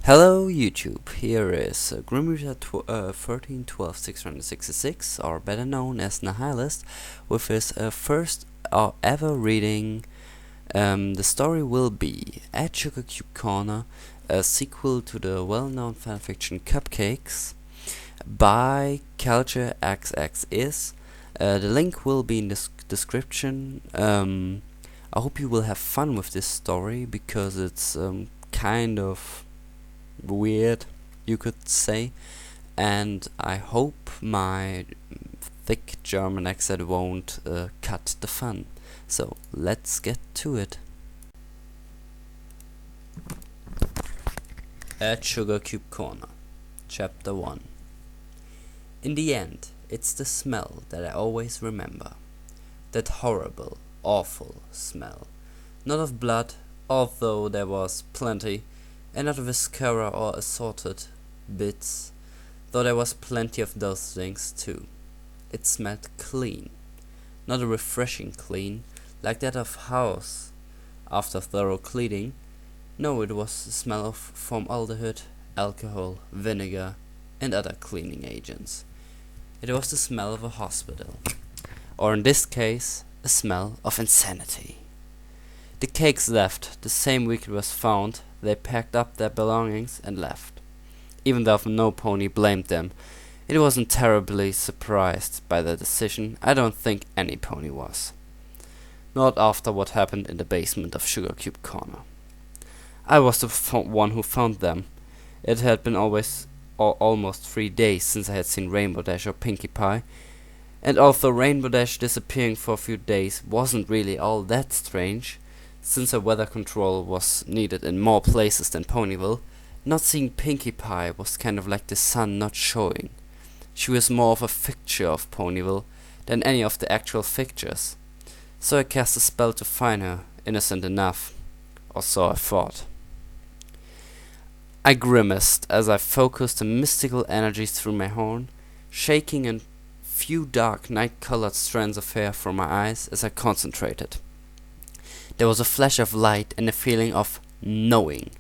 Hello YouTube, here is Grimreader 1312-666, or better known as Nihilist, with his first ever reading. The story will be at Sugarcube Corner, a sequel to the well-known fanfiction Cupcakes by Culture XX is. The link will be in the description. I hope you will have fun with this story, because it's kind of weird, you could say, and I hope my thick German accent won't cut the fun. So let's get to it. At Sugarcube Corner, Chapter 1. In the end, it's the smell that I always remember. That horrible, awful smell. Not of blood, although there was plenty, and not viscera or assorted bits, though there was plenty of those things too. It smelled clean, not a refreshing clean, like that of house after thorough cleaning. No, it was the smell of formaldehyde, alcohol, vinegar, and other cleaning agents. It was the smell of a hospital, or in this case, a smell of insanity. The cakes left the same week it was found. They packed up their belongings and left. Even though no pony blamed them, it wasn't terribly surprised by their decision. I don't think any pony was. Not after what happened in the basement of Sugarcube Corner. I was the one who found them. It had been almost 3 days since I had seen Rainbow Dash or Pinkie Pie, and although Rainbow Dash disappearing for a few days wasn't really all that strange, since her weather control was needed in more places than Ponyville, not seeing Pinkie Pie was kind of like the sun not showing. She was more of a fixture of Ponyville than any of the actual fixtures. So I cast a spell to find her, innocent enough, or so I thought. I grimaced as I focused the mystical energies through my horn, shaking a few dark night-colored strands of hair from my eyes as I concentrated. There was a flash of light and a feeling of knowing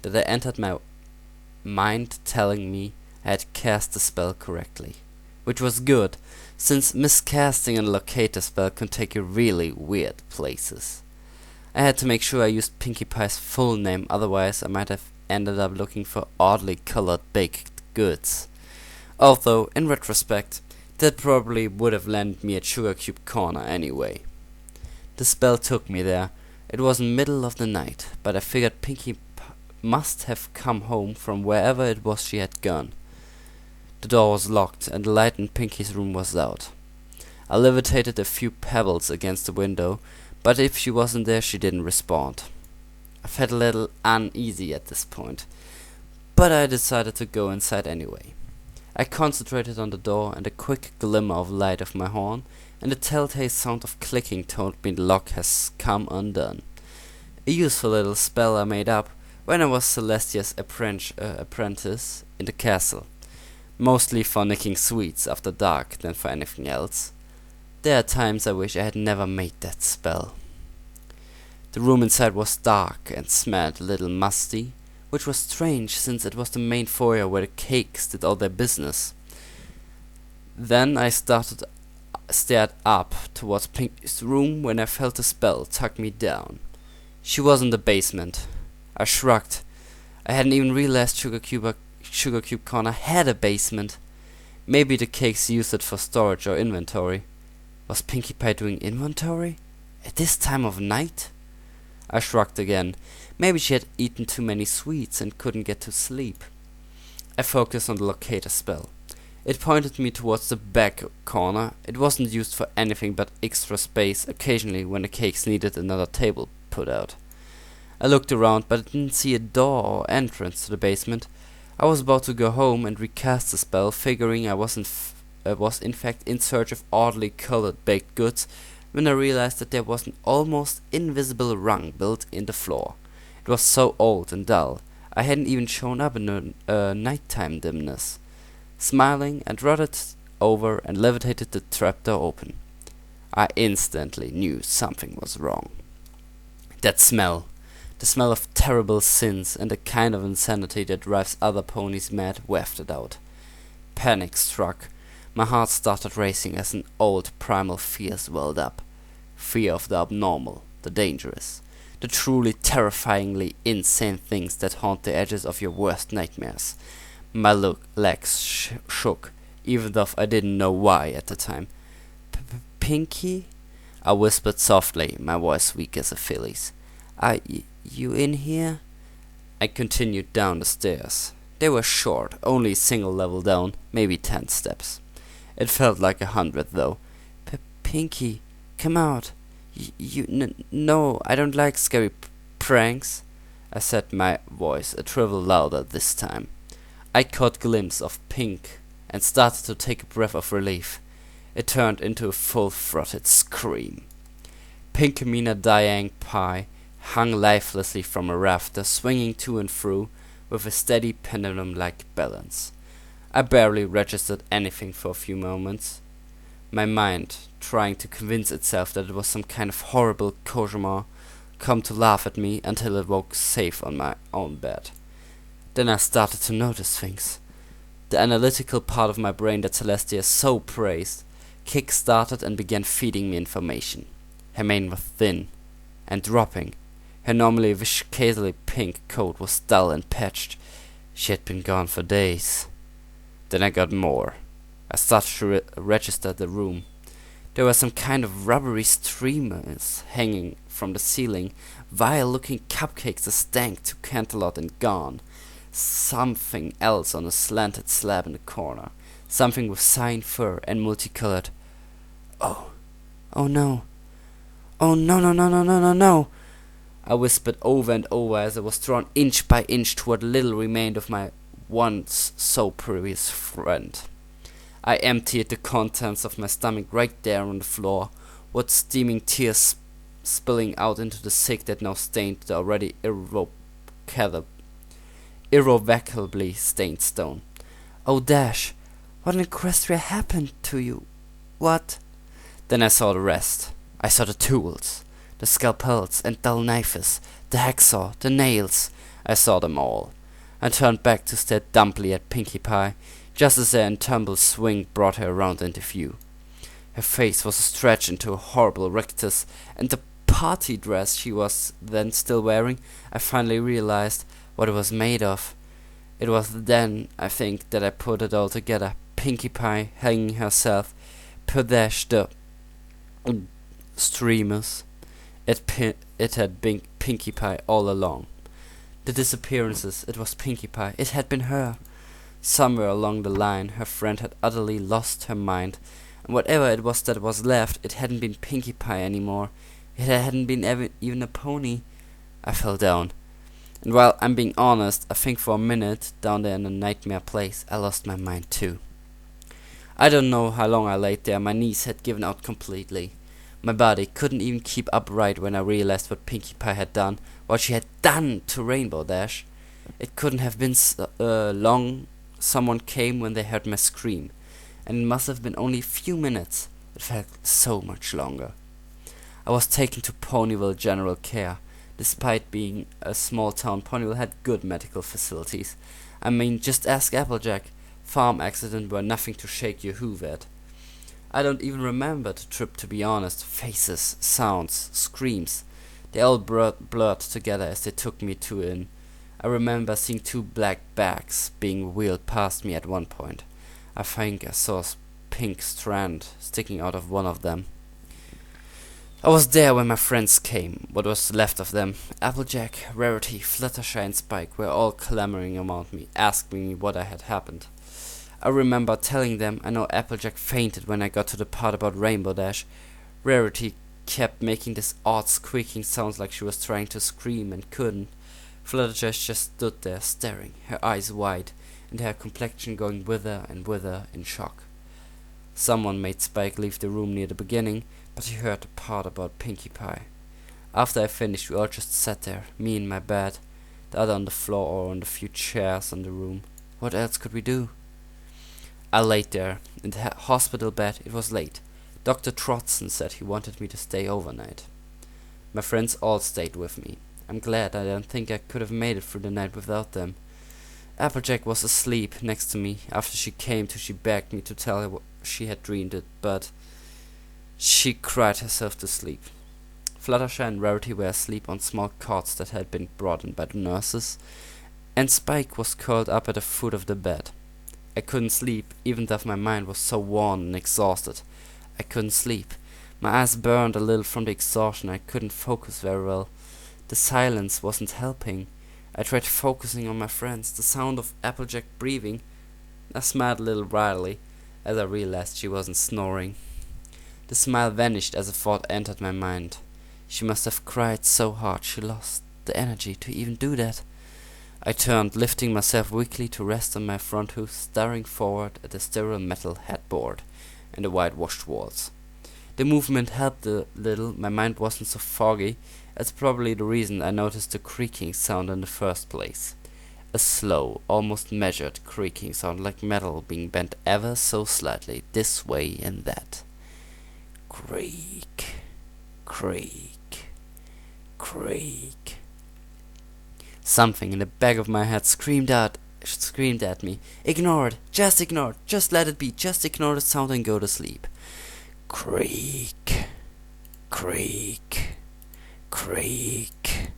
that had entered my mind, telling me I had cast the spell correctly. Which was good, since miscasting a locator spell can take you really weird places. I had to make sure I used Pinkie Pie's full name, otherwise I might have ended up looking for oddly colored baked goods. Although, in retrospect, that probably would have landed me at Sugarcube Corner anyway. The spell took me there. It was middle of the night, but I figured Pinkie must have come home from wherever it was she had gone. The door was locked, and the light in Pinkie's room was out. I levitated a few pebbles against the window, but if she wasn't there, she didn't respond. I felt a little uneasy at this point, but I decided to go inside anyway. I concentrated on the door, and a quick glimmer of light of my horn, and the telltale sound of clicking told me the lock has come undone. A useful little spell I made up when I was Celestia's apprentice in the castle, mostly for nicking sweets after dark than for anything else. There are times I wish I had never made that spell. The room inside was dark and smelled a little musty, which was strange since it was the main foyer where the cakes did all their business. Then I stared up towards Pinkie's room when I felt the spell tug me down. She was in the basement. I shrugged. I hadn't even realized Sugarcube Corner had a basement. Maybe the cakes used it for storage or inventory. Was Pinkie Pie doing inventory? At this time of night? I shrugged again. Maybe she had eaten too many sweets and couldn't get to sleep. I focused on the locator spell. It pointed me towards the back corner. It wasn't used for anything but extra space occasionally when the cakes needed another table put out. I looked around, but I didn't see a door or entrance to the basement. I was about to go home and recast the spell, figuring I was in fact in search of oddly colored baked goods, when I realized that there was an almost invisible rung built in the floor. It was so old and dull, I hadn't even shown up in the nighttime dimness. Smiling, I trotted over and levitated the trapdoor open. I instantly knew something was wrong. That smell, The smell of terrible sins and the kind of insanity that drives other ponies mad wafted out. Panic struck. My heart started racing as an old primal fear welled up. Fear of the abnormal, the dangerous, the truly terrifyingly insane things that haunt the edges of your worst nightmares. My legs shook, even though I didn't know why at the time. "Pinkie?" I whispered softly, my voice weak as a filly's. "Are you in here?" I continued down the stairs. They were short, only a single level down, maybe 10 steps. It felt like 100 though. "Pinkie, come out. No, I don't like scary pranks," I said, my voice a trifle louder this time. I caught glimpse of Pink and started to take a breath of relief. It turned into a full-throated scream. Pinkamena Diang Pai hung lifelessly from a rafter, swinging to and fro with a steady pendulum-like balance. I barely registered anything for a few moments, my mind trying to convince itself that it was some kind of horrible cauchemar come to laugh at me until it woke safe on my own bed. Then I started to notice things. The analytical part of my brain that Celestia so praised kick-started and began feeding me information. Her mane was thin and dropping. Her normally viscously pink coat was dull and patched. She had been gone for days. Then I got more. I started to register the room. There were some kind of rubbery streamers hanging from the ceiling, vile-looking cupcakes that stank to cantalot and gone. Something else on a slanted slab in the corner. Something with cyan fur and multicolored. Oh no. Oh no. I whispered over and over as I was drawn inch by inch toward what little remained of my once so precious friend. I emptied the contents of my stomach right there on the floor, with steaming tears spilling out into the sick that now stained the already irrevocably stained stone. "Oh, Dash, what in Equestria happened to you? What?" Then I saw the rest. I saw the tools, the scalpels and dull knives, the hacksaw, the nails. I saw them all. I turned back to stare dumbly at Pinkie Pie, just as an tumble swing brought her around into view. Her face was stretched into a horrible rictus, and the party dress she was then still wearing, I finally realized what it was made of. It was then, I think, that I put it all together. Pinkie Pie hanging herself, possessed the streamers. It had been Pinkie Pie all along. The disappearances, it was Pinkie Pie. It had been her. Somewhere along the line, her friend had utterly lost her mind, and whatever it was that was left, it hadn't been Pinkie Pie anymore. It hadn't been even a pony. I fell down. And while I'm being honest, I think for a minute, down there in the nightmare place, I lost my mind too. I don't know how long I laid there. My knees had given out completely. My body couldn't even keep upright when I realized what Pinkie Pie had done, what she had done to Rainbow Dash. It couldn't have been long someone came when they heard my scream, and it must have been only a few minutes. It felt so much longer. I was taken to Ponyville General Care. Despite being a small town, Ponyville had good medical facilities. I mean, just ask Applejack. Farm accidents were nothing to shake your hoof at. I don't even remember the trip, to be honest. Faces, sounds, screams. They all blurred together as they took me to in. I remember seeing 2 black bags being wheeled past me at one point. I think I saw a pink strand sticking out of one of them. I was there when my friends came, what was left of them. Applejack, Rarity, Fluttershy and Spike were all clamoring around me, asking me what had happened. I remember telling them I know Applejack fainted when I got to the part about Rainbow Dash. Rarity kept making this odd squeaking sounds like she was trying to scream and couldn't. Fluttershy just stood there staring, her eyes wide, and her complexion going wither and wither in shock. Someone made Spike leave the room near the beginning, but he heard the part about Pinkie Pie. After I finished, we all just sat there, me in my bed, the other on the floor or on the few chairs in the room. What else could we do? I laid there, in the hospital bed. It was late. Dr. Trotson said he wanted me to stay overnight. My friends all stayed with me. I'm glad. I don't think I could have made it through the night without them. Applejack was asleep next to me. After she came to, she begged me to tell her what she had dreamed it, but she cried herself to sleep. Fluttershy and Rarity were asleep on small cots that had been brought in by the nurses, and Spike was curled up at the foot of the bed. I couldn't sleep, even though my mind was so worn and exhausted. I couldn't sleep. My eyes burned a little from the exhaustion. I couldn't focus very well. The silence wasn't helping. I tried focusing on my friends, the sound of Applejack breathing. I smiled a little wryly as I realized she wasn't snoring. The smile vanished as a thought entered my mind. She must have cried so hard she lost the energy to even do that. I turned, lifting myself weakly to rest on my front hoof, staring forward at the sterile metal headboard and the whitewashed walls. The movement helped a little. My mind wasn't so foggy. That's probably the reason I noticed the creaking sound in the first place. A slow, almost measured creaking sound, like metal being bent ever so slightly, this way and that. Creak, creak, creak. Something in the back of my head screamed at me. Ignore it, just let it be, just ignore the sound and go to sleep. Creak, creak, creak.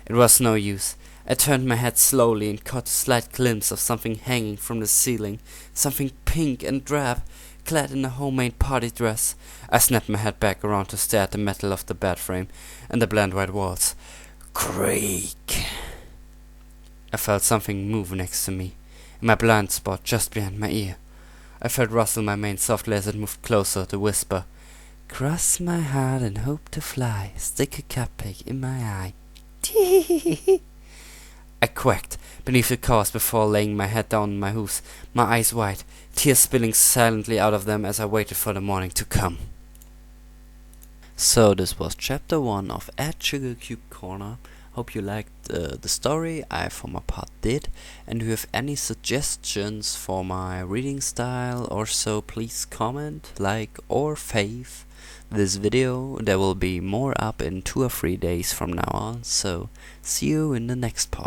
It was no use. I turned my head slowly and caught a slight glimpse of something hanging from the ceiling, something pink and drab, clad in a homemade party dress. I snapped my head back around to stare at the metal of the bed frame and the bland white walls. Creak. I felt something move next to me, in my blind spot just behind my ear. I felt rustle my mane softly as it moved closer to whisper, "Cross my heart and hope to fly, stick a cupcake in my eye." I quacked beneath the covers before laying my head down on my hooves, my eyes wide, tears spilling silently out of them as I waited for the morning to come. So this was chapter 1 of at Sugarcube Corner. Hope you liked the story. I for my part did. And if you have any suggestions for my reading style or so, please comment, like or fave this video. There will be more up in 2 or 3 days from now on. So see you in the next part.